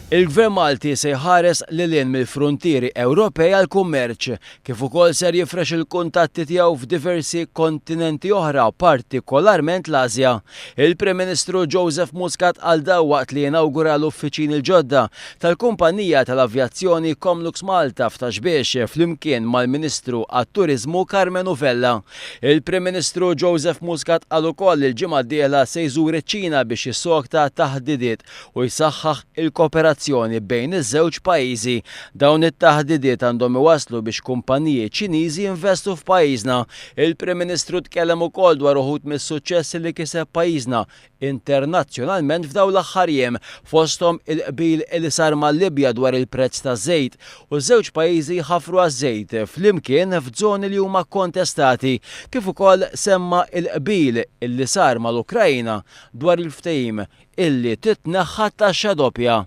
Il-Gvern Malti se jħares lil-hinn mill-fruntieri Ewropej għall-kummerċ, kif ukoll ser jifrex il-kuntatti tiegħu f'diversi kontinenti oħra, partikolarment l-Asja. Il-Prim Ministru Joseph Muscat għal waqt li inawgura l-uffiċini l-ġodda tal-Kumpanija tal-Avjazzjoni Comlux Malta f'Taxbiex flimkien mal-Ministru għat-Turiżmu Carmen Uvella. Il-Prim Ministru Joseph Muscat qal ukoll il-ġimgħa d-dieħla se jżur iċ-Ċina biex jissokta taħdidiet u jsaħħaħ il-kooperazzjoni bejn iż-żewġ pajjiżi. Dawn it-taħdidiet għandhom iwasslu biex kumpaniji Ċiniżi jinvestu f'pajjiżna. Il-Prim Ministru tkellem ukoll dwar uħud mis-suċċessi li kiseb pajjiżna internazzjonalment f'dawn l-aħħar jiem, fosthom il-qbil li sar mal-Libja dwar il-prezz taż-żejt u ż-żewġ pajjiżi ħafru għaż-żejt flimkien f'żoni li huma kontestati, kif ukoll semma il-qbil li sar mal-Ukrajna dwar il-ftehim illi titneħħa taxxa doppja.